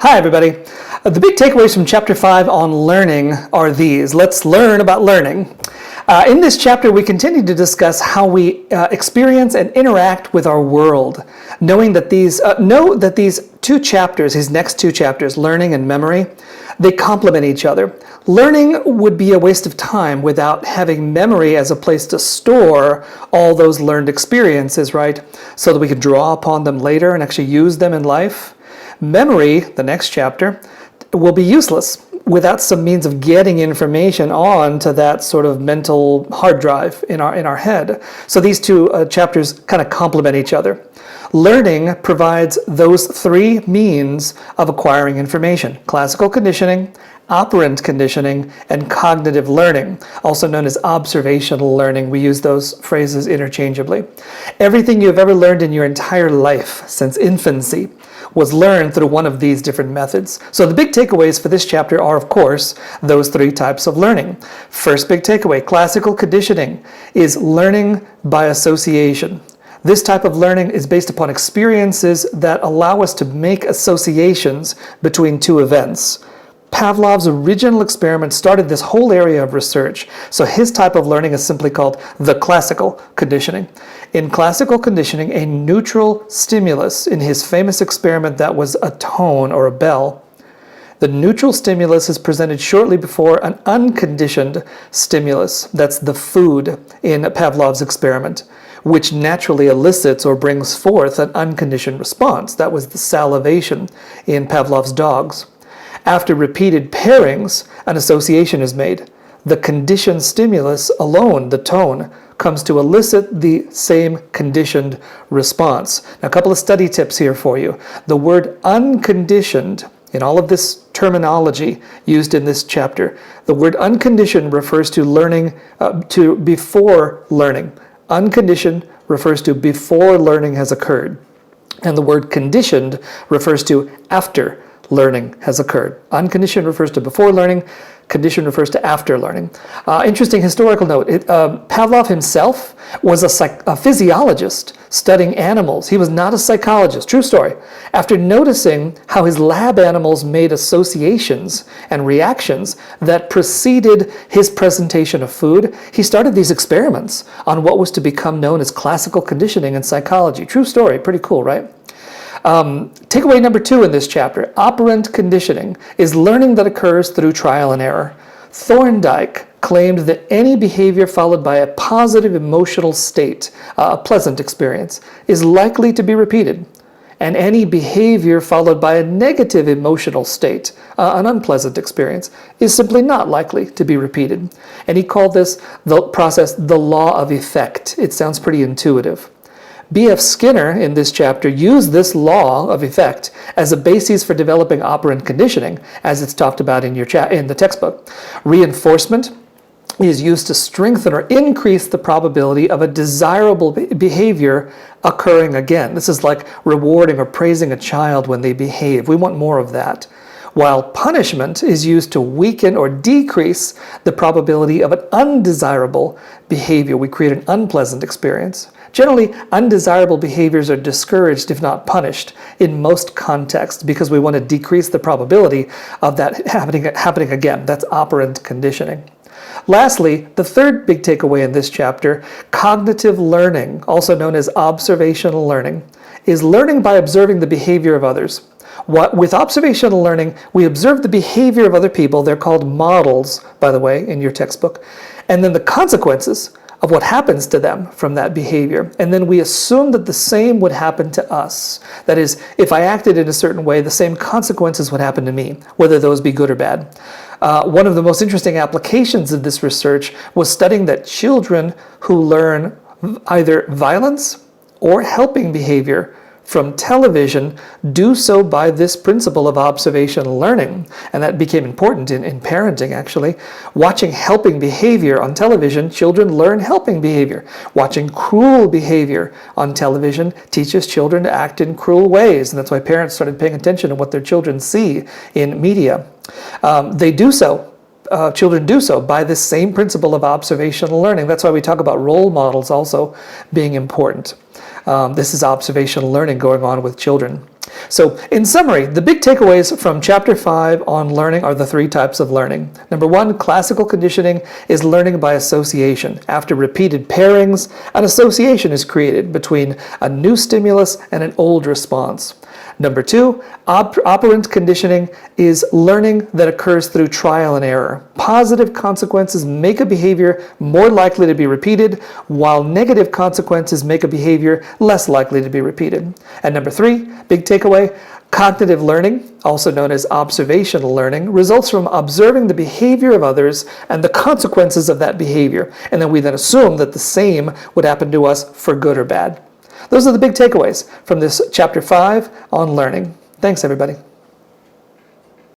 Hi, everybody. The big takeaways from Chapter 5 on learning are these. Let's learn about learning. In this chapter, we continue to discuss how we experience and interact with our world, knowing that these two chapters, his next two chapters, learning and memory, they complement each other. Learning would be a waste of time without having memory as a place to store all those learned experiences, right? So that we could draw upon them later and actually use them in life. Memory, the next chapter, will be useless without some means of getting information onto that sort of mental hard drive in our head. So these two chapters kind of complement each other. Learning provides those three means of acquiring information: classical conditioning, operant conditioning, and cognitive learning, also known as observational learning. We use those phrases interchangeably. Everything you've ever learned in your entire life since infancy was learned through one of these different methods. So the big takeaways for this chapter are, of course, those three types of learning. First big takeaway, classical conditioning is learning by association. This type of learning is based upon experiences that allow us to make associations between two events. Pavlov's original experiment started this whole area of research. So his type of learning is simply called the classical conditioning. In classical conditioning, a neutral stimulus, in his famous experiment that was a tone or a bell, the neutral stimulus is presented shortly before an unconditioned stimulus, that's the food in Pavlov's experiment, which naturally elicits or brings forth an unconditioned response. That was the salivation in Pavlov's dogs. After repeated pairings, an association is made. The conditioned stimulus alone, the tone, comes to elicit the same conditioned response. Now, a couple of study tips here for you. The word unconditioned, in all of this terminology used in this chapter, the word unconditioned refers to learning, to before learning. Unconditioned refers to before learning has occurred. And the word conditioned refers to after learning has occurred. Unconditioned refers to before learning, conditioned refers to after learning. Interesting historical note, Pavlov himself was a physiologist studying animals. He was not a psychologist. True story. After noticing how his lab animals made associations and reactions that preceded his presentation of food, he started these experiments on what was to become known as classical conditioning in psychology. True story. Pretty cool, right? Takeaway number 2 in this chapter, operant conditioning, is learning that occurs through trial and error. Thorndike claimed that any behavior followed by a positive emotional state, a pleasant experience, is likely to be repeated. And any behavior followed by a negative emotional state, an unpleasant experience, is simply not likely to be repeated. And he called this the process the law of effect. It sounds pretty intuitive. B.F. Skinner, in this chapter, used this law of effect as a basis for developing operant conditioning, as it's talked about in the textbook. Reinforcement is used to strengthen or increase the probability of a desirable behavior occurring again. This is like rewarding or praising a child when they behave. We want more of that. While punishment is used to weaken or decrease the probability of an undesirable behavior. We create an unpleasant experience. Generally, undesirable behaviors are discouraged, if not punished, in most contexts because we want to decrease the probability of that happening again. That's operant conditioning. Lastly, the third big takeaway in this chapter, cognitive learning, also known as observational learning, is learning by observing the behavior of others. With observational learning, we observe the behavior of other people. They're called models, by the way, in your textbook. And then the consequences of what happens to them from that behavior. And then we assume that the same would happen to us. That is, if I acted in a certain way, the same consequences would happen to me, whether those be good or bad. One of the most interesting applications of this research was studying that children who learn either violence or helping behavior from television do so by this principle of observational learning. And that became important in parenting, actually. Watching helping behavior on television, children learn helping behavior. Watching cruel behavior on television teaches children to act in cruel ways. And that's why parents started paying attention to what their children see in media. Children do so by this same principle of observational learning. That's why we talk about role models also being important. This is observational learning going on with children. So in summary, the big takeaways from Chapter 5 on learning are the three types of learning. Number one, classical conditioning is learning by association. After repeated pairings, an association is created between a new stimulus and an old response. Number two, operant conditioning is learning that occurs through trial and error. Positive consequences make a behavior more likely to be repeated, while negative consequences make a behavior less likely to be repeated. And number three, big takeaway, cognitive learning, also known as observational learning, results from observing the behavior of others and the consequences of that behavior. And then we then assume that the same would happen to us for good or bad. Those are the big takeaways from this Chapter 5 on learning. Thanks, everybody.